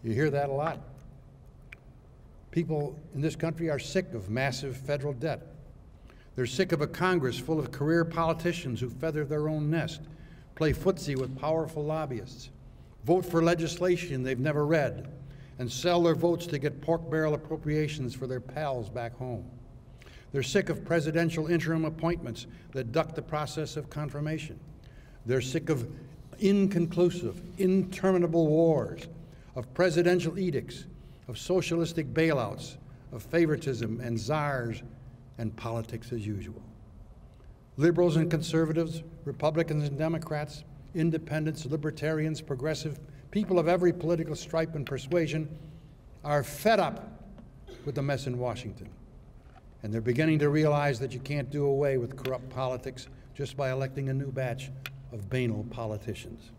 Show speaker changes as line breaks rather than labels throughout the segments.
You hear that a lot. People in this country are sick of massive federal debt. They're sick of a Congress full of career politicians who feather their own nest, play footsie with powerful lobbyists, vote for legislation they've never read, and sell their votes to get pork barrel appropriations for their pals back home. They're sick of presidential interim appointments that duck the process of confirmation. They're sick of inconclusive, interminable wars, of presidential edicts, of socialistic bailouts, of favoritism and czars, and politics as usual. Liberals and conservatives, Republicans and Democrats, independents, libertarians, progressive, people of every political stripe and persuasion are fed up with the mess in Washington. And they're beginning to realize that you can't do away with corrupt politics just by electing a new batch of banal politicians.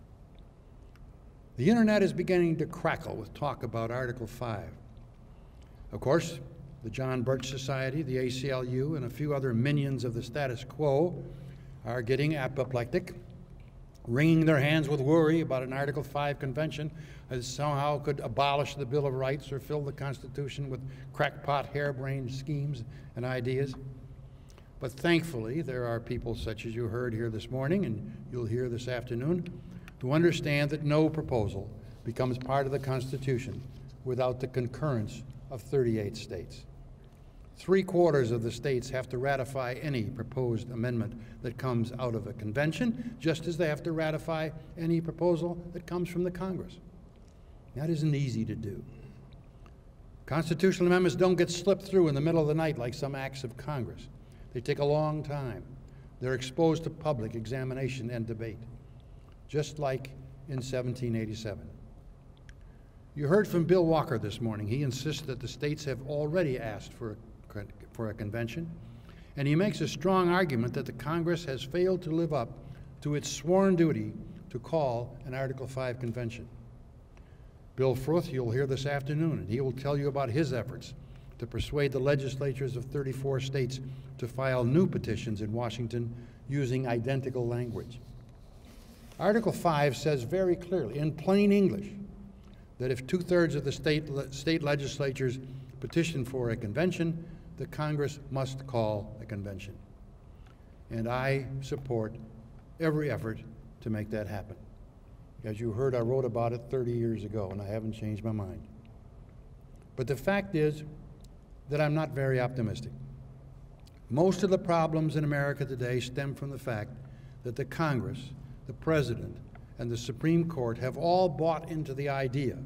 The internet is beginning to crackle with talk about Article 5. Of course, the John Birch Society, the ACLU, and a few other minions of the status quo are getting apoplectic, wringing their hands with worry about an Article 5 convention that somehow could abolish the Bill of Rights or fill the Constitution with crackpot, harebrained schemes and ideas. But thankfully, there are people such as you heard here this morning and you'll hear this afternoon who understand that no proposal becomes part of the Constitution without the concurrence of 38 states. 3/4 of the states have to ratify any proposed amendment that comes out of a convention, just as they have to ratify any proposal that comes from the Congress. That isn't easy to do. Constitutional amendments don't get slipped through in the middle of the night like some acts of Congress. They take a long time. They're exposed to public examination and debate, just like in 1787. You heard from Bill Walker this morning. He insists that the states have already asked for a convention, and he makes a strong argument that the Congress has failed to live up to its sworn duty to call an Article 5 convention. Bill Fruth, you'll hear this afternoon, and he will tell you about his efforts to persuade the legislatures of 34 states to file new petitions in Washington using identical language. Article 5 says very clearly, in plain English, that if 2/3 of the state legislatures petition for a convention, the Congress must call a convention. And I support every effort to make that happen. As you heard, I wrote about it 30 years ago, and I haven't changed my mind. But the fact is that I'm not very optimistic. Most of the problems in America today stem from the fact that the Congress, the President, and the Supreme Court have all bought into the idea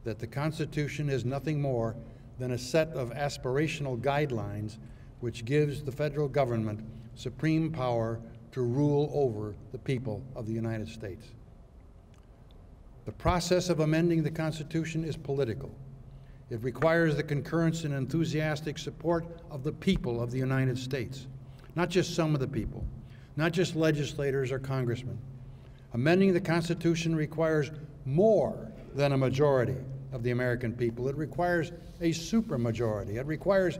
that the Constitution is nothing more than a set of aspirational guidelines which gives the federal government supreme power to rule over the people of the United States. The process of amending the Constitution is political. It requires the concurrence and enthusiastic support of the people of the United States, not just some of the people, not just legislators or congressmen. Amending the Constitution requires more than a majority of the American people. It requires a supermajority. It requires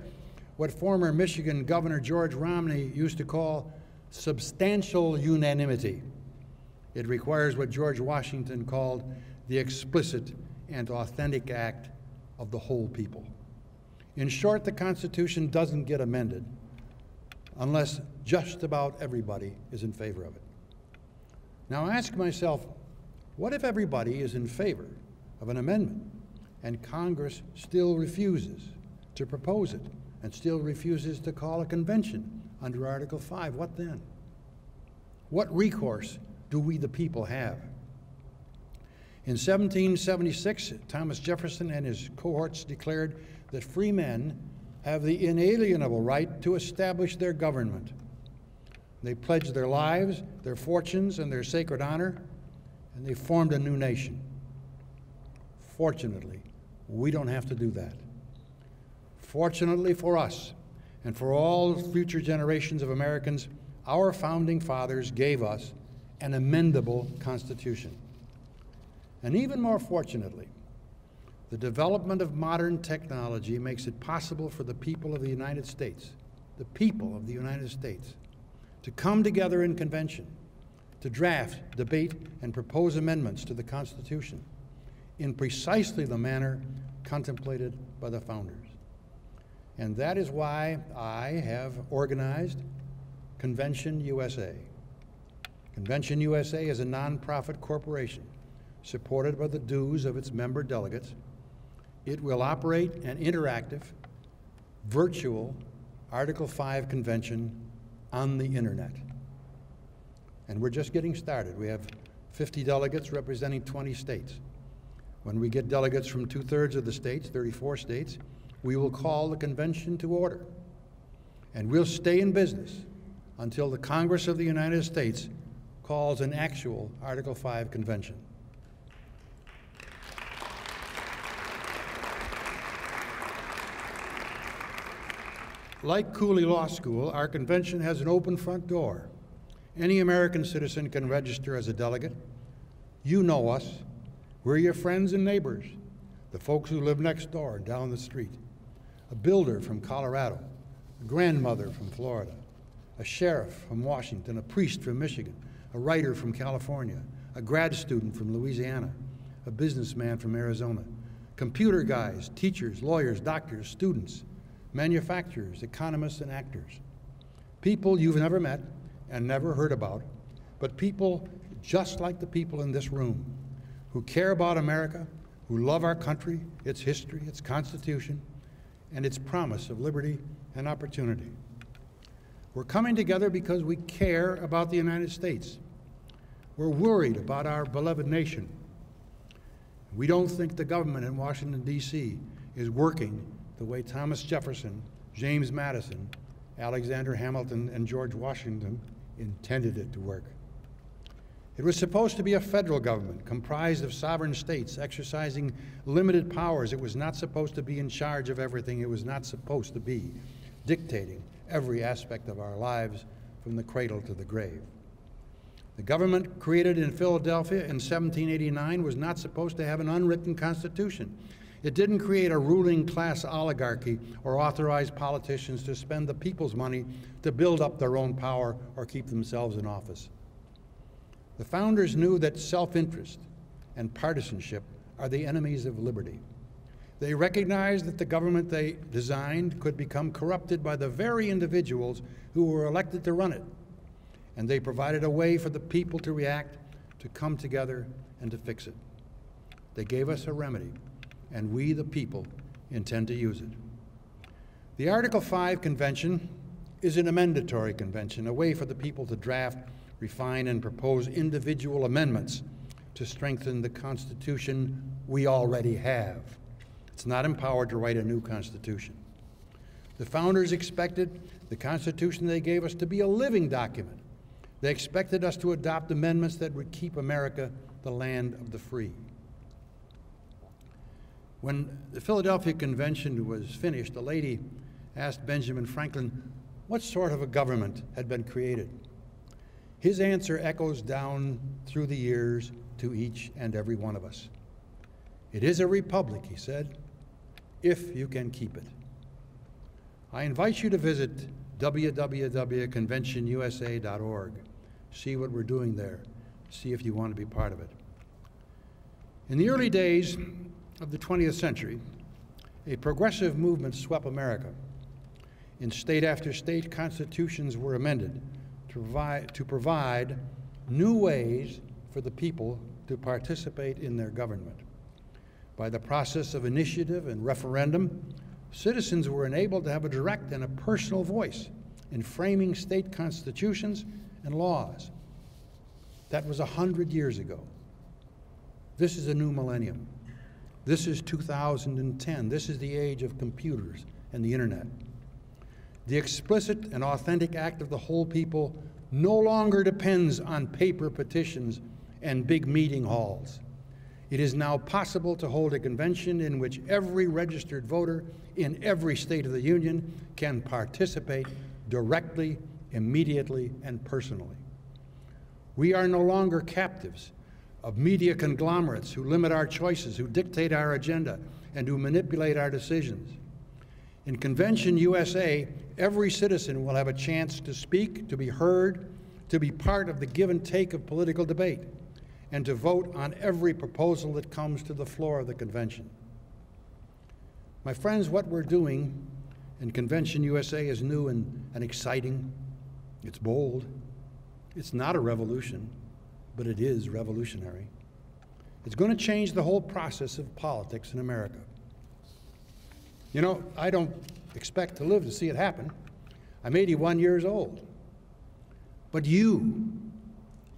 what former Michigan Governor George Romney used to call substantial unanimity. It requires what George Washington called the explicit and authentic act of the whole people. In short, the Constitution doesn't get amended unless just about everybody is in favor of it. Now I ask myself, what if everybody is in favor of an amendment and Congress still refuses to propose it and still refuses to call a convention under Article 5? What then? What recourse do we the people have? In 1776, Thomas Jefferson and his cohorts declared that free men have the inalienable right to establish their government. They pledged their lives, their fortunes, and their sacred honor, and they formed a new nation. Fortunately, we don't have to do that. Fortunately for us, and for all future generations of Americans, our founding fathers gave us an amendable Constitution. And even more fortunately, the development of modern technology makes it possible for the people of the United States, to come together in convention, to draft, debate, and propose amendments to the Constitution in precisely the manner contemplated by the founders. And that is why I have organized Convention USA. Convention USA is a nonprofit corporation supported by the dues of its member delegates. It will operate an interactive, virtual Article 5 convention on the internet. And we're just getting started. We have 50 delegates representing 20 states. When we get delegates from 2/3 of the states, 34 states, we will call the convention to order. And we'll stay in business until the Congress of the United States calls an actual Article 5 convention. Like Cooley Law School, our convention has an open front door. Any American citizen can register as a delegate. You know us. We're your friends and neighbors, the folks who live next door and down the street. A builder from Colorado, a grandmother from Florida, a sheriff from Washington, a priest from Michigan, a writer from California, a grad student from Louisiana, a businessman from Arizona, computer guys, teachers, lawyers, doctors, students, manufacturers, economists, and actors. People you've never met and never heard about, but people just like the people in this room who care about America, who love our country, its history, its Constitution, and its promise of liberty and opportunity. We're coming together because we care about the United States. We're worried about our beloved nation. We don't think the government in Washington, D.C. is working the way Thomas Jefferson, James Madison, Alexander Hamilton, and George Washington intended it to work. It was supposed to be a federal government comprised of sovereign states exercising limited powers. It was not supposed to be in charge of everything. It was not supposed to be dictating every aspect of our lives from the cradle to the grave. The government created in Philadelphia in 1789 was not supposed to have an unwritten constitution. It didn't create a ruling class oligarchy or authorize politicians to spend the people's money to build up their own power or keep themselves in office. The founders knew that self-interest and partisanship are the enemies of liberty. They recognized that the government they designed could become corrupted by the very individuals who were elected to run it. And they provided a way for the people to react, to come together, and to fix it. They gave us a remedy, and we, the people, intend to use it. The Article 5 Convention is an amendatory convention, a way for the people to draft, refine, and propose individual amendments to strengthen the Constitution we already have. It's not empowered to write a new Constitution. The founders expected the Constitution they gave us to be a living document. They expected us to adopt amendments that would keep America the land of the free. When the Philadelphia Convention was finished, a lady asked Benjamin Franklin what sort of a government had been created. His answer echoes down through the years to each and every one of us. It is a republic, he said, if you can keep it. I invite you to visit www.conventionusa.org. See what we're doing there. See if you want to be part of it. In the early days of the 20th century, a progressive movement swept America. In state after state, constitutions were amended to provide new ways for the people to participate in their government. By the process of initiative and referendum, citizens were enabled to have a direct and a personal voice in framing state constitutions and laws. That was 100 years ago. This is a new millennium. This is 2010. This is the age of computers and the internet. The explicit and authentic act of the whole people no longer depends on paper petitions and big meeting halls. It is now possible to hold a convention in which every registered voter in every state of the Union can participate directly, immediately, and personally. We are no longer captives of media conglomerates who limit our choices, who dictate our agenda, and who manipulate our decisions. In Convention USA, every citizen will have a chance to speak, to be heard, to be part of the give and take of political debate. and to vote on every proposal that comes to the floor of the convention. My friends, what we're doing in Convention USA is new and exciting. It's bold. It's not a revolution, but it is revolutionary. It's going to change the whole process of politics in America. You know, I don't expect to live to see it happen. I'm 81 years old. But you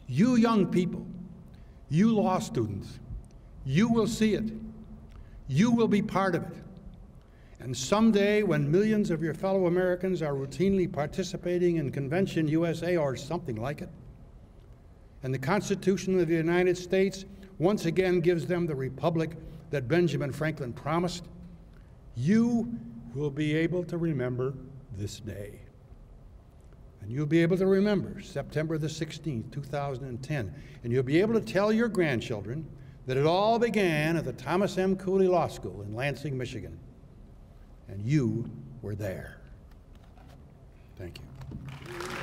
young people, you law students, you will see it. You will be part of it. And someday, when millions of your fellow Americans are routinely participating in Convention USA or something like it, and the Constitution of the United States once again gives them the republic that Benjamin Franklin promised, you will be able to remember this day. And you'll be able to remember September the 16th, 2010. And you'll be able to tell your grandchildren that it all began at the Thomas M. Cooley Law School in Lansing, Michigan. And you were there. Thank you.